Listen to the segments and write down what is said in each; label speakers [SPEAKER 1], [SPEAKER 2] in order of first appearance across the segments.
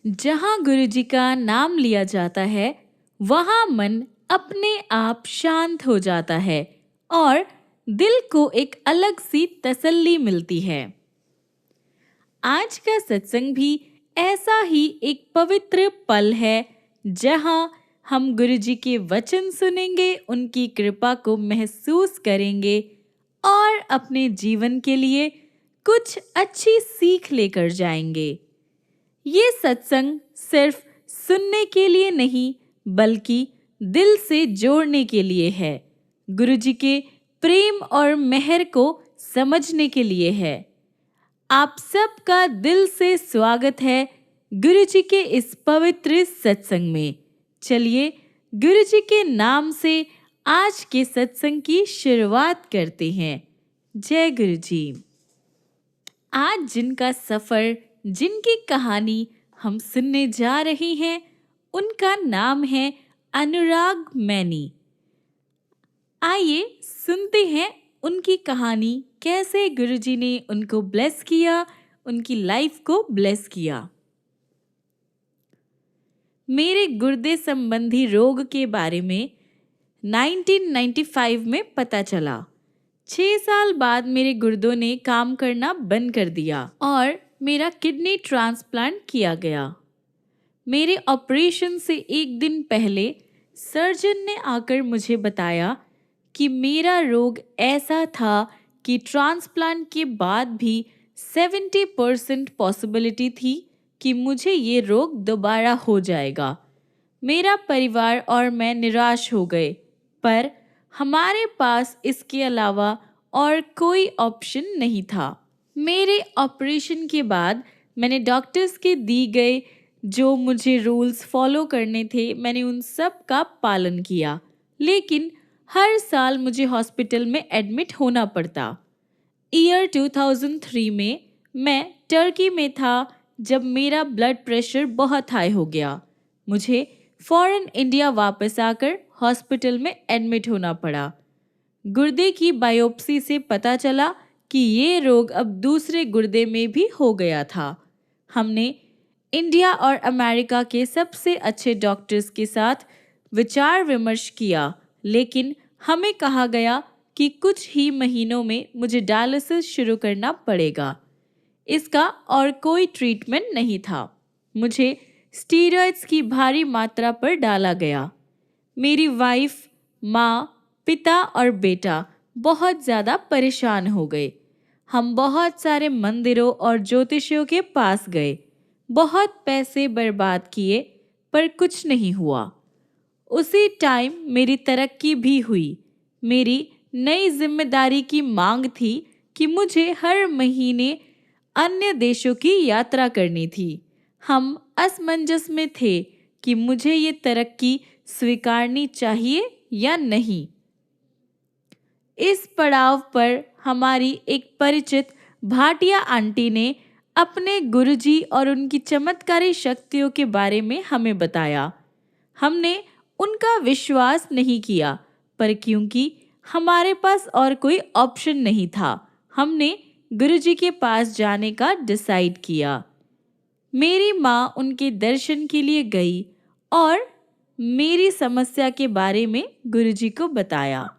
[SPEAKER 1] जहाँ गुरुजी का नाम लिया जाता है, वहाँ मन अपने आप शांत हो जाता है और दिल को एक अलग सी तसल्ली मिलती है। आज का सत्संग भी ऐसा ही एक पवित्र पल है, जहाँ हम गुरुजी के वचन सुनेंगे, उनकी कृपा को महसूस करेंगे और अपने जीवन के लिए कुछ अच्छी सीख लेकर जाएंगे। ये सत्संग सिर्फ सुनने के लिए नहीं, बल्कि दिल से जोड़ने के लिए है। गुरुजी के प्रेम और मेहर को समझने के लिए है। आप सबका दिल से स्वागत है गुरुजी के इस पवित्र सत्संग में। चलिए गुरुजी के नाम से आज के सत्संग की शुरुआत करते हैं। जय गुरुजी। आज जिनका सफर, जिनकी कहानी हम सुनने जा रहे हैं, उनका नाम है अनुराग मैनी। आइए सुनते हैं उनकी कहानी, कैसे गुरुजी ने उनको ब्लेस किया, उनकी लाइफ को ब्लेस किया। मेरे गुर्दे संबंधी रोग के बारे में 1995 में पता चला। 6 साल बाद मेरे गुर्दों ने काम करना बंद कर दिया और मेरा किडनी ट्रांसप्लांट किया गया। मेरे ऑपरेशन से एक दिन पहले सर्जन ने आकर मुझे बताया कि मेरा रोग ऐसा था कि ट्रांसप्लांट के बाद भी 70% पॉसिबिलिटी थी कि मुझे ये रोग दोबारा हो जाएगा। मेरा परिवार और मैं निराश हो गए, पर हमारे पास इसके अलावा और कोई ऑप्शन नहीं था। मेरे ऑपरेशन के बाद मैंने डॉक्टर्स के दी गए जो मुझे रूल्स फॉलो करने थे, मैंने उन सब का पालन किया, लेकिन हर साल मुझे हॉस्पिटल में एडमिट होना पड़ता। ईयर 2003 में मैं टर्की में था जब मेरा ब्लड प्रेशर बहुत हाई हो गया। मुझे फौरन इंडिया वापस आकर हॉस्पिटल में एडमिट होना पड़ा। गुर्दे की बायोप्सी से पता चला कि ये रोग अब दूसरे गुर्दे में भी हो गया था। हमने इंडिया और अमेरिका के सबसे अच्छे डॉक्टर्स के साथ विचार विमर्श किया, लेकिन हमें कहा गया कि कुछ ही महीनों में मुझे डायलिसिस शुरू करना पड़ेगा। इसका और कोई ट्रीटमेंट नहीं था। मुझे स्टीरॉयड्स की भारी मात्रा पर डाला गया। मेरी वाइफ, माँ, पिता और बेटा बहुत ज़्यादा परेशान हो गए। हम बहुत सारे मंदिरों और ज्योतिषियों के पास गए, बहुत पैसे बर्बाद किए, पर कुछ नहीं हुआ। उसी टाइम मेरी तरक्की भी हुई। मेरी नई जिम्मेदारी की मांग थी कि मुझे हर महीने अन्य देशों की यात्रा करनी थी। हम असमंजस में थे कि मुझे ये तरक्की स्वीकारनी चाहिए या नहीं। इस पड़ाव पर हमारी एक परिचित भाटिया आंटी ने अपने गुरुजी और उनकी चमत्कारी शक्तियों के बारे में हमें बताया। हमने उनका विश्वास नहीं किया, पर क्योंकि हमारे पास और कोई ऑप्शन नहीं था, हमने गुरुजी के पास जाने का डिसाइड किया। मेरी माँ उनके दर्शन के लिए गई और मेरी समस्या के बारे में गुरुजी को बताया।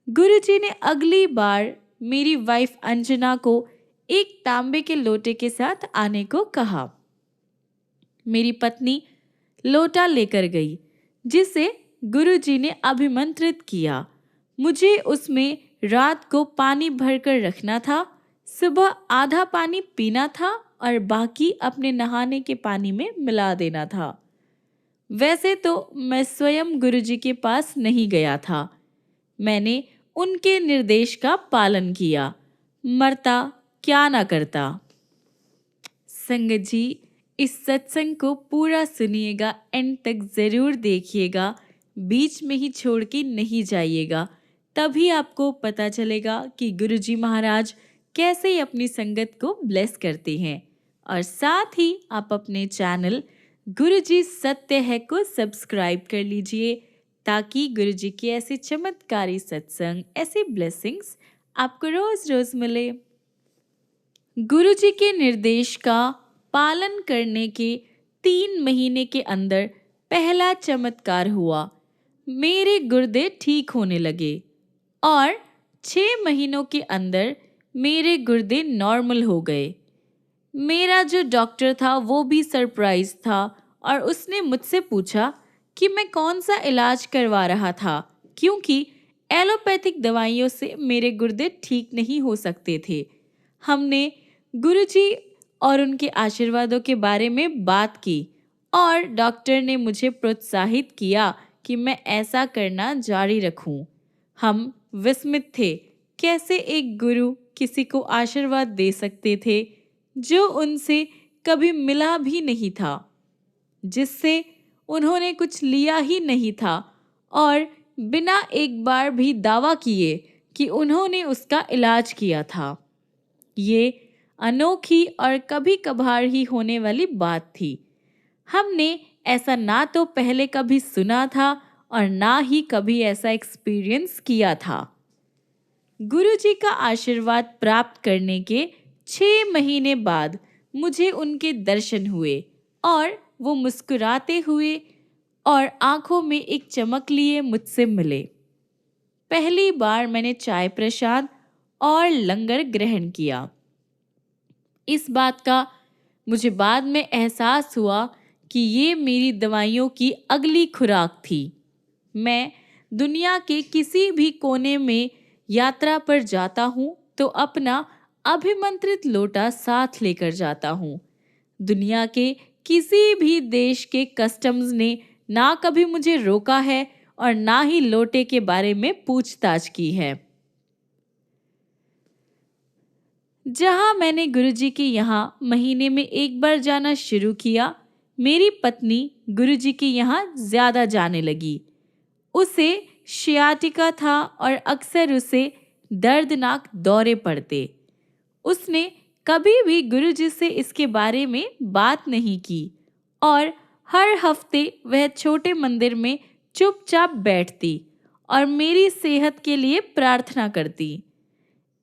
[SPEAKER 1] गुरुजी ने अगली बार मेरी वाइफ अंजना को एक तांबे के लोटे के साथ आने को कहा। मेरी पत्नी लोटा लेकर गई, जिसे गुरुजी ने अभिमंत्रित किया। मुझे उसमें रात को पानी भरकर रखना था, सुबह आधा पानी पीना था और बाकी अपने नहाने के पानी में मिला देना था। वैसे तो मैं स्वयं गुरुजी के पास नहीं गया था, मैंने उनके निर्देश का पालन किया, मरता क्या ना करता। संगत जी, इस सत्संग को पूरा सुनिएगा, एंड तक ज़रूर देखिएगा, बीच में ही छोड़ के नहीं जाइएगा। तभी आपको पता चलेगा कि गुरुजी महाराज कैसे अपनी संगत को ब्लेस करते हैं। और साथ ही आप अपने चैनल गुरुजी सत्य है को सब्सक्राइब कर लीजिए, ताकि गुरुजी के ऐसे चमत्कारी सत्संग, ऐसे ब्लेसिंग्स आपको रोज रोज मिले। गुरुजी के निर्देश का पालन करने के 3 महीने के अंदर पहला चमत्कार हुआ। मेरे गुर्दे ठीक होने लगे और 6 महीनों के अंदर मेरे गुर्दे नॉर्मल हो गए। मेरा जो डॉक्टर था वो भी सरप्राइज था और उसने मुझसे पूछा कि मैं कौन सा इलाज करवा रहा था, क्योंकि एलोपैथिक दवाइयों से मेरे गुर्दे ठीक नहीं हो सकते थे। हमने गुरुजी और उनके आशीर्वादों के बारे में बात की और डॉक्टर ने मुझे प्रोत्साहित किया कि मैं ऐसा करना जारी रखूं। हम विस्मित थे, कैसे एक गुरु किसी को आशीर्वाद दे सकते थे जो उनसे कभी मिला भी नहीं था, जिससे उन्होंने कुछ लिया ही नहीं था और बिना एक बार भी दावा किए कि उन्होंने उसका इलाज किया था। ये अनोखी और कभी कभार ही होने वाली बात थी। हमने ऐसा ना तो पहले कभी सुना था और ना ही कभी ऐसा एक्सपीरियंस किया था। गुरुजी का आशीर्वाद प्राप्त करने के 6 महीने बाद मुझे उनके दर्शन हुए और वो मुस्कुराते हुए और आंखों में एक चमक लिए मुझसे मिले। पहली बार मैंने चाय प्रसाद और लंगर ग्रहण किया। इस बात का मुझे बाद में एहसास हुआ कि ये मेरी दवाइयों की अगली खुराक थी। मैं दुनिया के किसी भी कोने में यात्रा पर जाता हूँ तो अपना अभिमंत्रित लोटा साथ लेकर जाता हूँ। दुनिया के किसी भी देश के कस्टम्स ने ना कभी मुझे रोका है और ना ही लोटे के बारे में पूछताछ की है। जहाँ मैंने गुरुजी के यहाँ महीने में एक बार जाना शुरू किया, मेरी पत्नी गुरुजी के यहाँ ज़्यादा जाने लगी। उसे शियाटिका था और अक्सर उसे दर्दनाक दौरे पड़ते। उसने कभी भी गुरुजी से इसके बारे में बात नहीं की और हर हफ्ते वह छोटे मंदिर में चुपचाप बैठती और मेरी सेहत के लिए प्रार्थना करती।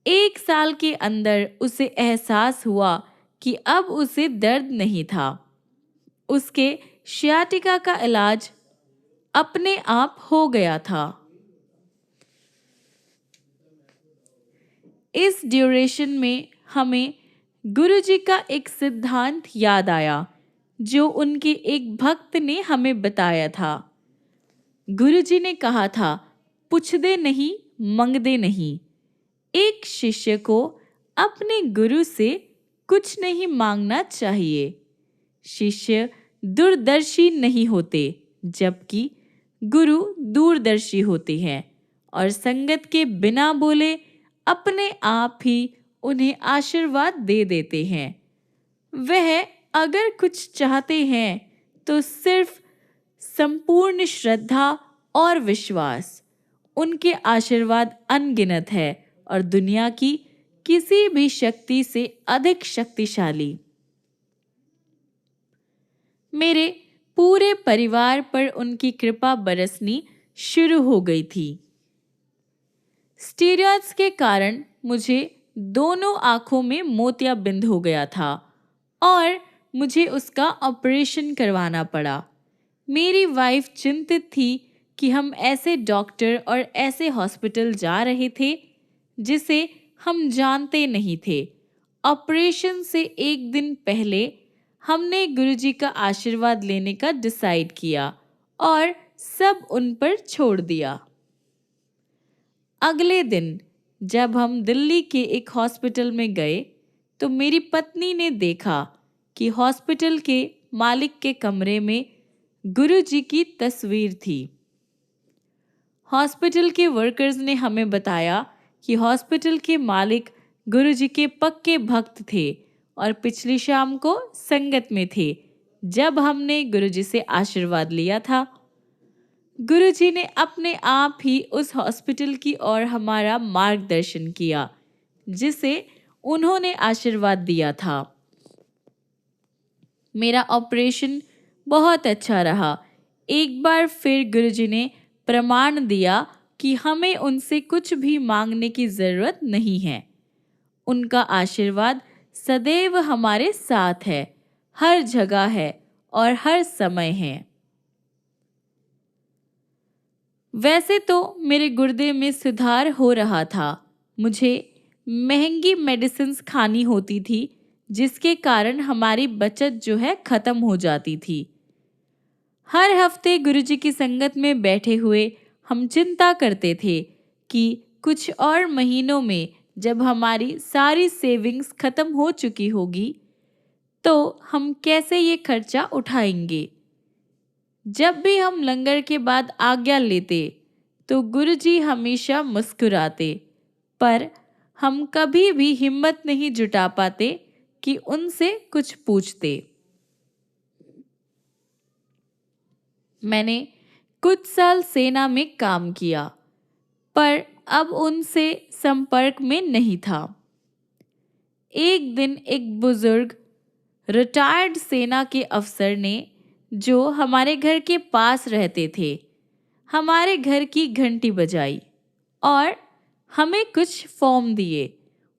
[SPEAKER 1] 1 साल के अंदर उसे एहसास हुआ कि अब उसे दर्द नहीं था। उसके शियाटिका का इलाज अपने आप हो गया था। इस ड्यूरेशन में हमें गुरुजी का एक सिद्धांत याद आया जो उनके एक भक्त ने हमें बताया था। गुरुजी ने कहा था, पुछदे नहीं मंगदे नहीं। एक शिष्य को अपने गुरु से कुछ नहीं मांगना चाहिए। शिष्य दूरदर्शी नहीं होते, जबकि गुरु दूरदर्शी होते हैं और संगत के बिना बोले अपने आप ही उन्हें आशीर्वाद दे देते हैं। वह अगर कुछ चाहते हैं तो सिर्फ संपूर्ण श्रद्धा और विश्वास। उनके आशीर्वाद अनगिनत है और दुनिया की किसी भी शक्ति से अधिक शक्तिशाली। मेरे पूरे परिवार पर उनकी कृपा बरसनी शुरू हो गई थी। स्टीरॉयड्स के कारण मुझे दोनों आंखों में मोतियाबिंद हो गया था और मुझे उसका ऑपरेशन करवाना पड़ा। मेरी वाइफ चिंतित थी कि हम ऐसे डॉक्टर और ऐसे हॉस्पिटल जा रहे थे जिसे हम जानते नहीं थे। ऑपरेशन से एक दिन पहले हमने गुरुजी का आशीर्वाद लेने का डिसाइड किया और सब उन पर छोड़ दिया। अगले दिन जब हम दिल्ली के एक हॉस्पिटल में गए तो मेरी पत्नी ने देखा कि हॉस्पिटल के मालिक के कमरे में गुरुजी की तस्वीर थी। हॉस्पिटल के वर्कर्स ने हमें बताया कि हॉस्पिटल के मालिक गुरुजी के पक्के भक्त थे और पिछली शाम को संगत में थे जब हमने गुरुजी से आशीर्वाद लिया था। गुरुजी ने अपने आप ही उस हॉस्पिटल की ओर हमारा मार्गदर्शन किया जिसे उन्होंने आशीर्वाद दिया था। मेरा ऑपरेशन बहुत अच्छा रहा। एक बार फिर गुरुजी ने प्रमाण दिया कि हमें उनसे कुछ भी मांगने की जरूरत नहीं है। उनका आशीर्वाद सदैव हमारे साथ है, हर जगह है और हर समय है। वैसे तो मेरे गुर्दे में सुधार हो रहा था। मुझे महंगी मेडिसिन्स खानी होती थी, जिसके कारण हमारी बचत जो है ख़त्म हो जाती थी। हर हफ्ते गुरुजी की संगत में बैठे हुए हम चिंता करते थे कि कुछ और महीनों में जब हमारी सारी सेविंग्स ख़त्म हो चुकी होगी तो हम कैसे ये खर्चा उठाएंगे। जब भी हम लंगर के बाद आज्ञा लेते तो गुरुजी हमेशा मुस्कुराते, पर हम कभी भी हिम्मत नहीं जुटा पाते कि उनसे कुछ पूछते। मैंने कुछ साल सेना में काम किया, पर अब उनसे संपर्क में नहीं था। एक दिन एक बुजुर्ग रिटायर्ड सेना के अफसर ने, जो हमारे घर के पास रहते थे, हमारे घर की घंटी बजाई और हमें कुछ फॉर्म दिए।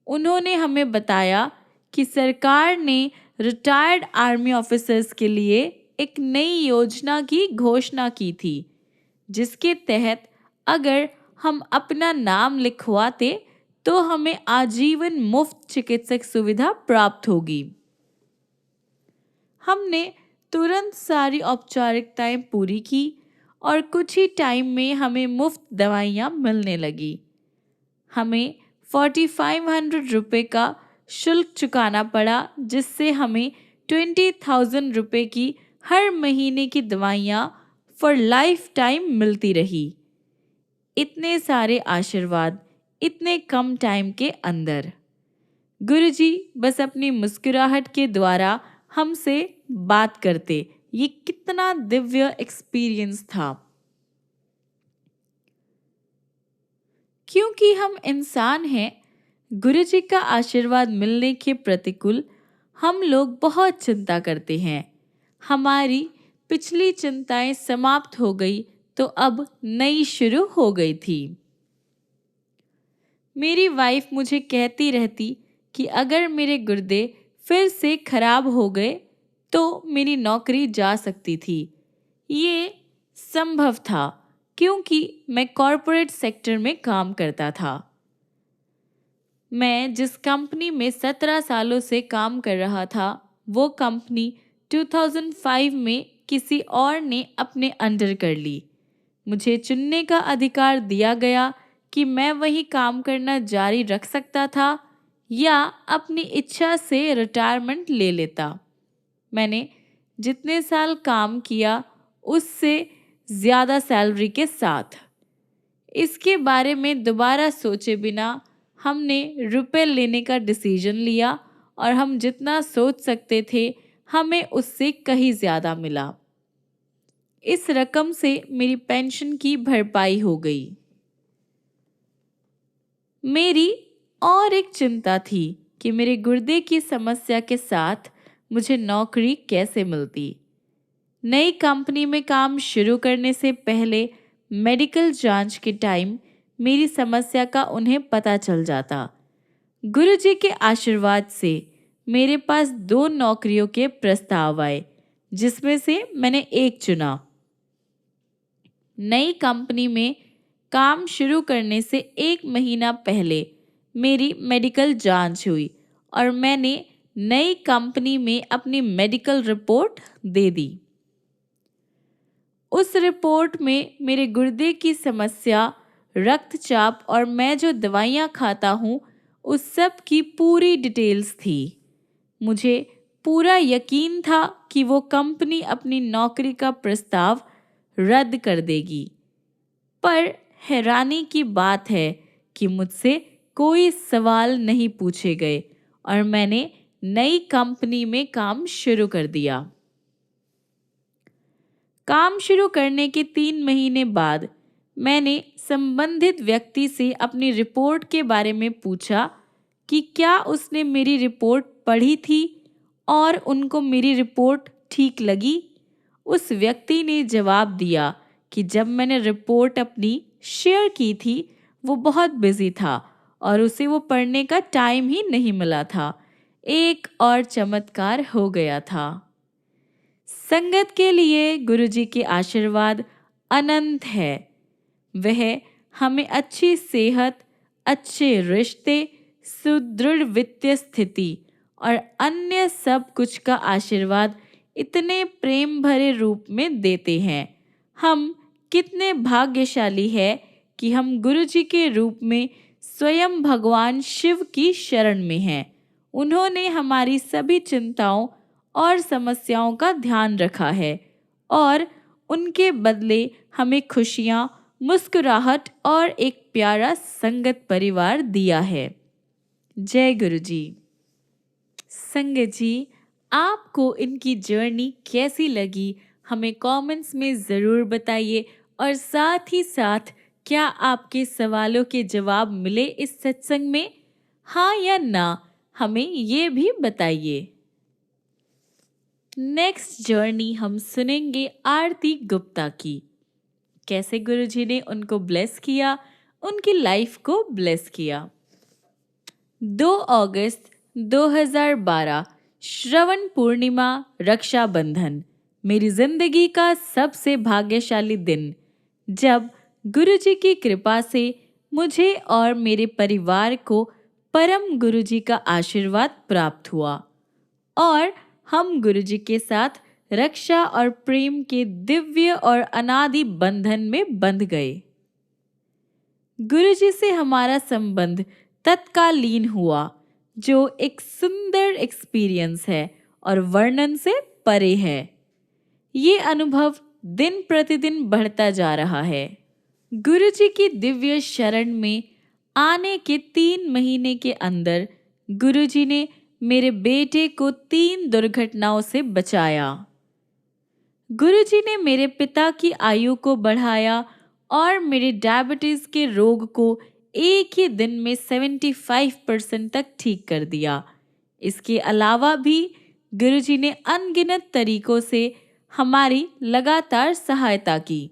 [SPEAKER 1] उन्होंने हमें बताया कि सरकार ने रिटायर्ड आर्मी ऑफिसर्स के लिए एक नई योजना की घोषणा की थी, जिसके तहत अगर हम अपना नाम लिखवाते तो हमें आजीवन मुफ्त चिकित्सक सुविधा प्राप्त होगी। हमने तुरंत सारी औपचारिकताएं पूरी की और कुछ ही टाइम में हमें मुफ्त दवाइयाँ मिलने लगी। हमें 4500 रुपये का शुल्क चुकाना पड़ा, जिससे हमें 20,000 रुपये की हर महीने की दवाइयाँ फॉर लाइफ टाइम मिलती रही। इतने सारे आशीर्वाद इतने कम टाइम के अंदर। गुरुजी बस अपनी मुस्कुराहट के द्वारा हमसे बात करते। ये कितना दिव्य एक्सपीरियंस था। क्योंकि हम इंसान हैं, गुरुजी का आशीर्वाद मिलने के प्रतिकूल हम लोग बहुत चिंता करते हैं। हमारी पिछली चिंताएं समाप्त हो गई तो अब नई शुरू हो गई थी। मेरी वाइफ मुझे कहती रहती कि अगर मेरे गुर्दे फिर से खराब हो गए तो मेरी नौकरी जा सकती थी। ये संभव था क्योंकि मैं कॉरपोरेट सेक्टर में काम करता था। मैं जिस कंपनी में 17 सालों से काम कर रहा था, वो कंपनी 2005 में किसी और ने अपने अंडर कर ली। मुझे चुनने का अधिकार दिया गया कि मैं वहीं काम करना जारी रख सकता था या अपनी इच्छा से रिटायरमेंट ले लेता। मैंने जितने साल काम किया उससे ज़्यादा सैलरी के साथ। इसके बारे में दोबारा सोचे बिना हमने रुपए लेने का डिसीजन लिया और हम जितना सोच सकते थे हमें उससे कहीं ज़्यादा मिला। इस रकम से मेरी पेंशन की भरपाई हो गई। मेरी और एक चिंता थी कि मेरे गुर्दे की समस्या के साथ मुझे नौकरी कैसे मिलती। नई कंपनी में काम शुरू करने से पहले मेडिकल जांच के टाइम मेरी समस्या का उन्हें पता चल जाता। गुरुजी के आशीर्वाद से मेरे पास 2 नौकरियों के प्रस्ताव आए, जिसमें से मैंने एक चुना। नई कंपनी में काम शुरू करने से 1 महीना पहले मेरी मेडिकल जांच हुई और मैंने नई कंपनी में अपनी मेडिकल रिपोर्ट दे दी। उस रिपोर्ट में मेरे गुर्दे की समस्या, रक्तचाप और मैं जो दवाइयाँ खाता हूँ उस सब की पूरी डिटेल्स थी। मुझे पूरा यकीन था कि वो कंपनी अपनी नौकरी का प्रस्ताव रद्द कर देगी। पर हैरानी की बात है कि मुझसे कोई सवाल नहीं पूछे गए और मैंने नई कंपनी में काम शुरू कर दिया। काम शुरू करने के 3 महीने बाद मैंने संबंधित व्यक्ति से अपनी रिपोर्ट के बारे में पूछा कि क्या उसने मेरी रिपोर्ट पढ़ी थी और उनको मेरी रिपोर्ट ठीक लगी। उस व्यक्ति ने जवाब दिया कि जब मैंने रिपोर्ट अपनी शेयर की थी वो बहुत बिजी था और उसे वो पढ़ने का टाइम ही नहीं मिला था। एक और चमत्कार हो गया था। संगत के लिए गुरुजी के आशीर्वाद अनंत है। वह हमें अच्छी सेहत, अच्छे रिश्ते, सुदृढ़ वित्तीय स्थिति और अन्य सब कुछ का आशीर्वाद इतने प्रेम भरे रूप में देते हैं। हम कितने भाग्यशाली हैं कि हम गुरुजी के रूप में स्वयं भगवान शिव की शरण में हैं। उन्होंने हमारी सभी चिंताओं और समस्याओं का ध्यान रखा है और उनके बदले हमें खुशियाँ, मुस्कुराहट और एक प्यारा संगत परिवार दिया है। जय गुरुजी। संगत जी, आपको इनकी जर्नी कैसी लगी हमें कमेंट्स में ज़रूर बताइए और साथ ही साथ क्या आपके सवालों के जवाब मिले इस सत्संग में? हाँ या ना, हमें ये भी बताइए। नेक्स्ट जर्नी हम सुनेंगे आरती गुप्ता की। कैसे गुरुजी ने उनको ब्लेस किया, उनकी लाइफ को ब्लेस किया। 2 अगस्त 2012 श्रवण पूर्णिमा, रक्षाबंधन, मेरी जिंदगी का सबसे भाग्यशाली दिन, जब गुरुजी की कृपा से मुझे और मेरे परिवार को परम गुरुजी का आशीर्वाद प्राप्त हुआ और हम गुरुजी के साथ रक्षा और प्रेम के दिव्य और अनादि बंधन में बंध गए। गुरुजी से हमारा संबंध तत्कालीन हुआ, जो एक सुंदर एक्सपीरियंस है और वर्णन से परे है। ये अनुभव दिन प्रतिदिन बढ़ता जा रहा है। गुरुजी की दिव्य शरण में आने के 3 महीने के अंदर गुरुजी ने मेरे बेटे को 3 दुर्घटनाओं से बचाया। गुरुजी ने मेरे पिता की आयु को बढ़ाया और मेरे डायबिटीज के रोग को एक ही दिन में 75% तक ठीक कर दिया। इसके अलावा भी गुरुजी ने अनगिनत तरीकों से हमारी लगातार सहायता की।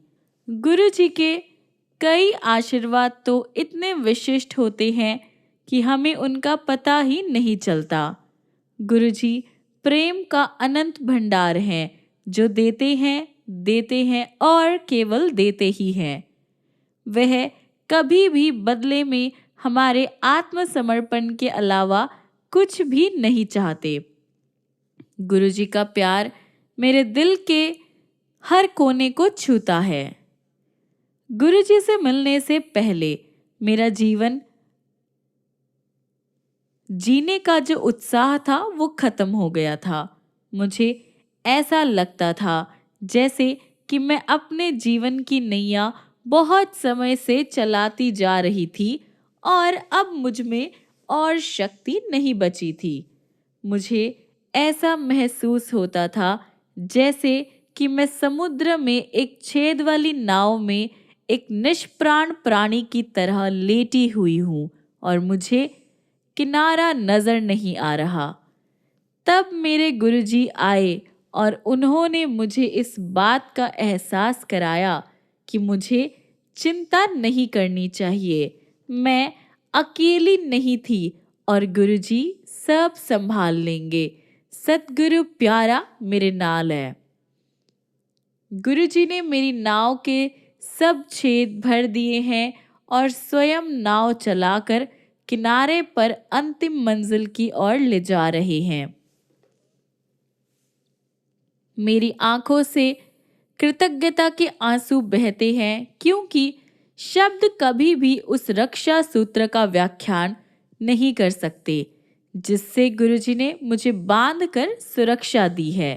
[SPEAKER 1] गुरुजी के कई आशीर्वाद तो इतने विशिष्ट होते हैं कि हमें उनका पता ही नहीं चलता। गुरुजी प्रेम का अनंत भंडार हैं, जो देते हैं और केवल देते ही हैं। वह कभी भी बदले में हमारे आत्मसमर्पण के अलावा कुछ भी नहीं चाहते। गुरुजी का प्यार मेरे दिल के हर कोने को छूता है। गुरुजी से मिलने से पहले मेरा जीवन जीने का जो उत्साह था वो खत्म हो गया था। मुझे ऐसा लगता था जैसे कि मैं अपने जीवन की नैया बहुत समय से चलाती जा रही थी और अब मुझ में और शक्ति नहीं बची थी। मुझे ऐसा महसूस होता था जैसे कि मैं समुद्र में एक छेद वाली नाव में एक निष्प्राण प्राणी की तरह लेटी हुई हूँ और मुझे किनारा नजर नहीं आ रहा। तब मेरे गुरुजी आए और उन्होंने मुझे इस बात का एहसास कराया कि मुझे चिंता नहीं करनी चाहिए। मैं अकेली नहीं थी और गुरुजी सब संभाल लेंगे। सतगुरु प्यारा मेरे नाल है। गुरुजी ने मेरी नाव के सब छेद भर दिए हैं और स्वयं नाव चलाकर किनारे पर अंतिम मंजिल की ओर ले जा रहे हैं। मेरी आंखों से कृतज्ञता के आंसू बहते हैं, क्योंकि शब्द कभी भी उस रक्षा सूत्र का व्याख्यान नहीं कर सकते जिससे गुरुजी ने मुझे बांधकर सुरक्षा दी है।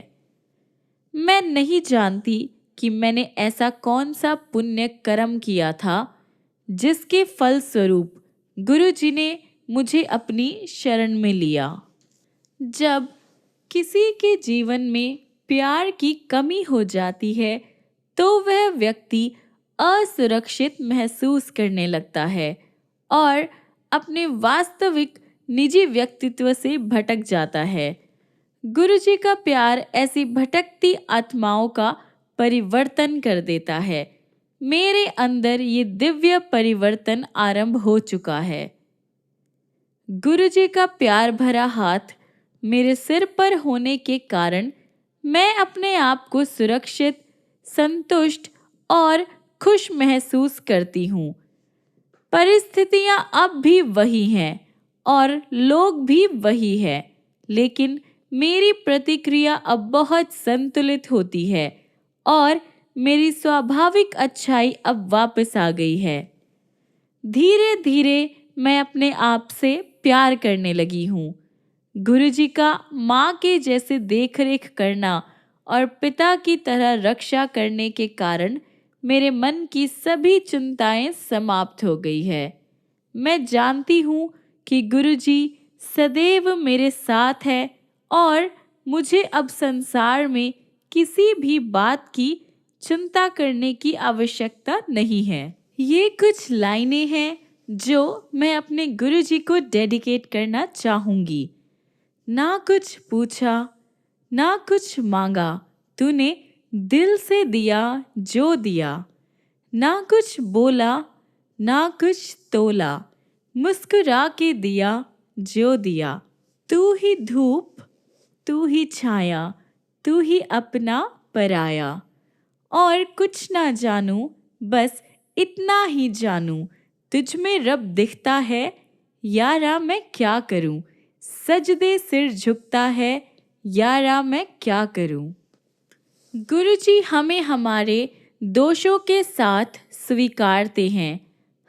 [SPEAKER 1] मैं नहीं जानती कि मैंने ऐसा कौन सा पुण्य कर्म किया था जिसके फलस्वरूप गुरुजी ने मुझे अपनी शरण में लिया। जब किसी के जीवन में प्यार की कमी हो जाती है तो वह व्यक्ति असुरक्षित महसूस करने लगता है और अपने वास्तविक निजी व्यक्तित्व से भटक जाता है। गुरुजी का प्यार ऐसी भटकती आत्माओं का परिवर्तन कर देता है। मेरे अंदर ये दिव्य परिवर्तन आरंभ हो चुका है। गुरुजी का प्यार भरा हाथ मेरे सिर पर होने के कारण मैं अपने आप को सुरक्षित, संतुष्ट और खुश महसूस करती हूँ। परिस्थितियाँ अब भी वही हैं और लोग भी वही हैं, लेकिन मेरी प्रतिक्रिया अब बहुत संतुलित होती है और मेरी स्वाभाविक अच्छाई अब वापस आ गई है। धीरे धीरे मैं अपने आप से प्यार करने लगी हूँ। गुरुजी का माँ के जैसे देखरेख करना और पिता की तरह रक्षा करने के कारण मेरे मन की सभी चिंताएं समाप्त हो गई है। मैं जानती हूँ कि गुरुजी सदैव मेरे साथ है और मुझे अब संसार में किसी भी बात की चिंता करने की आवश्यकता नहीं है। ये कुछ लाइनें हैं जो मैं अपने गुरुजी को डेडिकेट करना चाहूँगी। ना कुछ पूछा, ना कुछ मांगा, तूने दिल से दिया जो दिया। ना कुछ बोला, ना कुछ तोला, मुस्कुरा के दिया जो दिया। तू ही धूप, तू ही छाया, तू ही अपना पराया। और कुछ ना जानूं, बस इतना ही जानूं, तुझ में रब दिखता है, यारा मैं क्या करूं। सजदे सिर झुकता है, यारा मैं क्या करूं। गुरुजी हमें हमारे दोषों के साथ स्वीकारते हैं,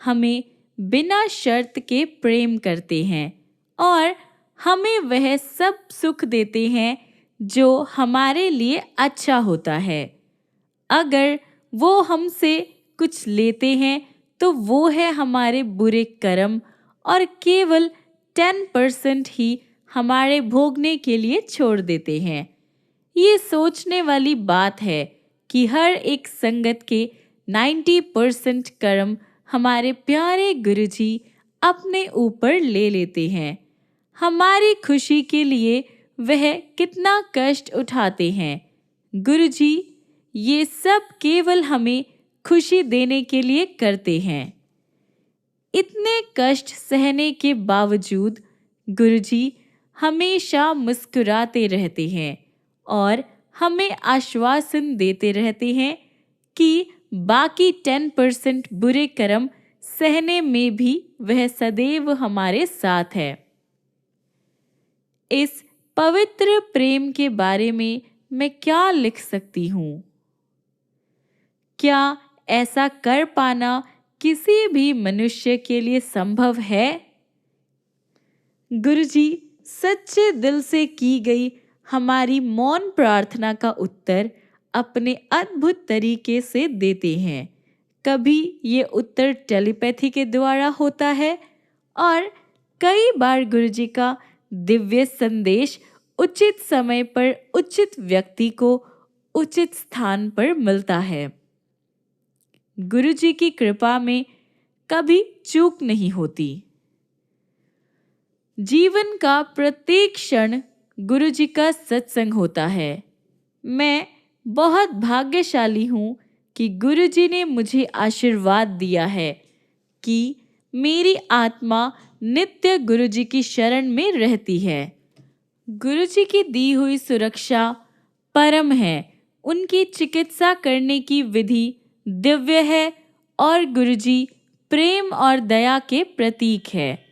[SPEAKER 1] हमें बिना शर्त के प्रेम करते हैं और हमें वह सब सुख देते हैं जो हमारे लिए अच्छा होता है। अगर वो हमसे कुछ लेते हैं तो वो है हमारे बुरे कर्म और केवल 10% ही हमारे भोगने के लिए छोड़ देते हैं। ये सोचने वाली बात है कि हर एक संगत के 90% कर्म हमारे प्यारे गुरुजी अपने ऊपर ले लेते हैं। हमारी खुशी के लिए वह कितना कष्ट उठाते हैं। गुरुजी ये सब केवल हमें खुशी देने के लिए करते हैं। इतने कष्ट सहने के बावजूद गुरुजी हमेशा मुस्कुराते रहते हैं और हमें आश्वासन देते रहते हैं कि बाकी 10% बुरे कर्म सहने में भी वह सदैव हमारे साथ है। इस पवित्र प्रेम के बारे में मैं क्या लिख सकती हूँ? क्या ऐसा कर पाना किसी भी मनुष्य के लिए संभव है? गुरुजी सच्चे दिल से की गई हमारी मौन प्रार्थना का उत्तर अपने अद्भुत तरीके से देते हैं। कभी ये उत्तर टेलीपैथी के द्वारा होता है और कई बार गुरुजी का दिव्य संदेश उचित समय पर उचित व्यक्ति को उचित स्थान पर मिलता है। गुरुजी की कृपा में कभी चूक नहीं होती। जीवन का प्रत्येक क्षण गुरुजी का सत्संग होता है। मैं बहुत भाग्यशाली हूँ कि गुरुजी ने मुझे आशीर्वाद दिया है कि मेरी आत्मा नित्य गुरुजी की शरण में रहती है। गुरुजी की दी हुई सुरक्षा परम है, उनकी चिकित्सा करने की विधि दिव्य है और गुरुजी प्रेम और दया के प्रतीक है।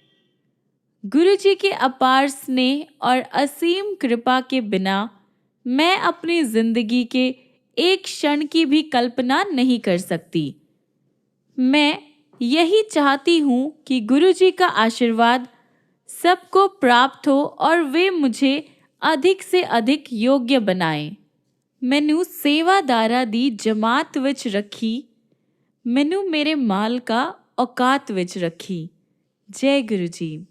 [SPEAKER 1] गुरुजी के अपार स्नेह और असीम कृपा के बिना मैं अपनी जिंदगी के एक क्षण की भी कल्पना नहीं कर सकती। मैं यही चाहती हूँ कि गुरुजी का आशीर्वाद सबको प्राप्त हो और वे मुझे अधिक से अधिक योग्य बनाएं। मैनू सेवादारा दी जमात विच रखी, मैनू मेरे माल का औकात विच रखी। जय गुरुजी।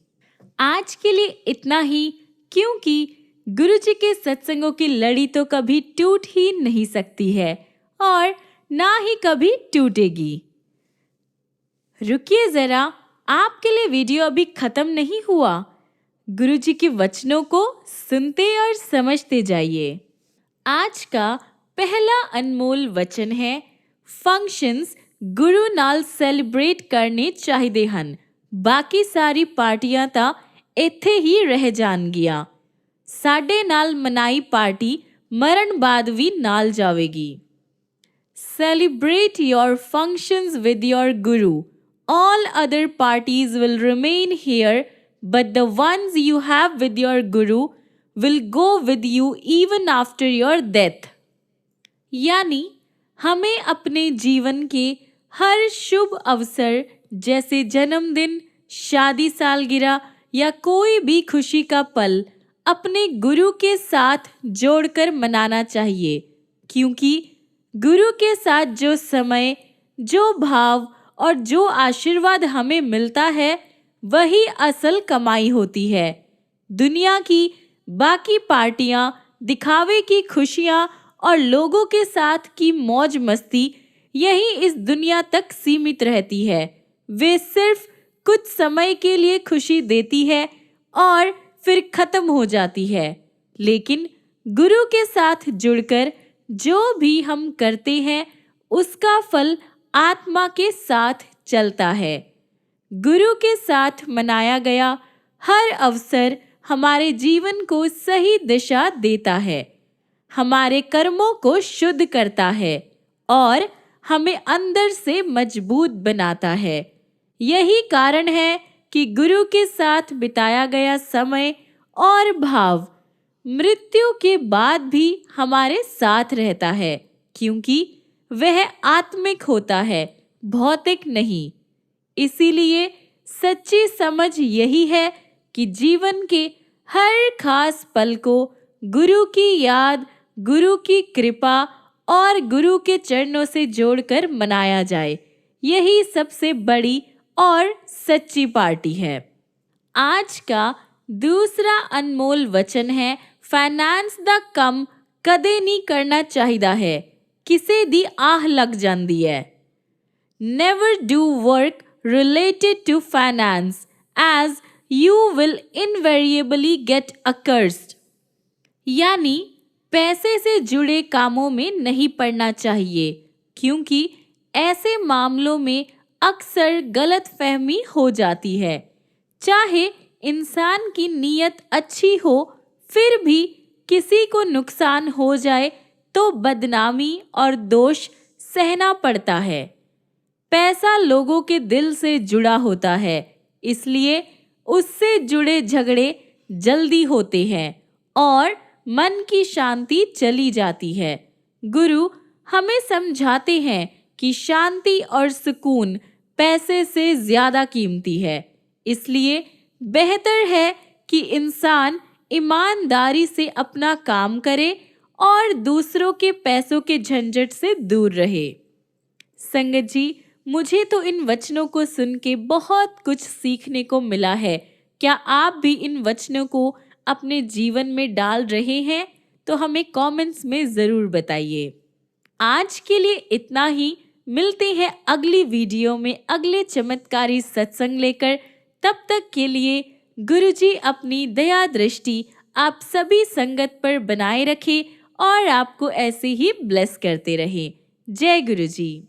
[SPEAKER 1] आज के लिए इतना ही, क्योंकि गुरुजी के सत्संगों की लड़ी तो कभी टूट ही नहीं सकती है और ना ही कभी टूटेगी। रुकिए जरा, आपके लिए वीडियो अभी खत्म नहीं हुआ। गुरुजी के वचनों को सुनते और समझते जाइए। आज का पहला अनमोल वचन है, फंक्शंस गुरु नाल सेलिब्रेट करने चाहिए हन, बाकी सारी पार्टियां ਤਾਂ ਇੱਥੇ ही रह जाणगियां। साडे नाल मनाई पार्टी मरण बाद भी नाल जावेगी। Celebrate your functions with your guru. All other parties will remain here, but the ones you have with your guru will go with you even after your death. यानी हमें अपने जीवन के हर शुभ अवसर जैसे जन्मदिन, शादी सालगिरह या कोई भी खुशी का पल अपने गुरु के साथ जोड़कर मनाना चाहिए, क्योंकि गुरु के साथ जो समय, जो भाव और जो आशीर्वाद हमें मिलता है वही असल कमाई होती है। दुनिया की बाकी पार्टियां, दिखावे की खुशियां और लोगों के साथ की मौज मस्ती यही इस दुनिया तक सीमित रहती है। वे सिर्फ कुछ समय के लिए खुशी देती है और फिर खत्म हो जाती है। लेकिन गुरु के साथ जुड़कर जो भी हम करते हैं उसका फल आत्मा के साथ चलता है। गुरु के साथ मनाया गया हर अवसर हमारे जीवन को सही दिशा देता है, हमारे कर्मों को शुद्ध करता है और हमें अंदर से मजबूत बनाता है। यही कारण है कि गुरु के साथ बिताया गया समय और भाव मृत्यु के बाद भी हमारे साथ रहता है, क्योंकि वह आत्मिक होता है, भौतिक नहीं। इसीलिए सच्ची समझ यही है कि जीवन के हर खास पल को गुरु की याद, गुरु की कृपा और गुरु के चरणों से जोड़कर मनाया जाए। यही सबसे बड़ी और सच्ची पार्टी है। आज का दूसरा अनमोल वचन है, फाइनेंस दा कम कदे नहीं करना चाहिदा है, किसे दी आह लग जांदी है। Never do work related to finance, as you will invariably get accursed. यानी पैसे से जुड़े कामों में नहीं पड़ना चाहिए, क्योंकि ऐसे मामलों में अक्सर गलतफहमी हो जाती है। चाहे इंसान की नीयत अच्छी हो, फिर भी किसी को नुकसान हो जाए तो बदनामी और दोष सहना पड़ता है। पैसा लोगों के दिल से जुड़ा होता है, इसलिए उससे जुड़े झगड़े जल्दी होते हैं और मन की शांति चली जाती है। गुरु हमें समझाते हैं कि शांति और सुकून पैसे से ज्यादा कीमती है। इसलिए बेहतर है कि इंसान ईमानदारी से अपना काम करे और दूसरों के पैसों के झंझट से दूर रहे। संगत जी, मुझे तो इन वचनों को सुन के बहुत कुछ सीखने को मिला है। क्या आप भी इन वचनों को अपने जीवन में डाल रहे हैं? तो हमें कमेंट्स में ज़रूर बताइए। आज के लिए इतना ही। मिलते हैं अगली वीडियो में अगले चमत्कारी सत्संग लेकर। तब तक के लिए गुरुजी अपनी दया दृष्टि आप सभी संगत पर बनाए रखे और आपको ऐसे ही ब्लेस करते रहे। जय गुरुजी।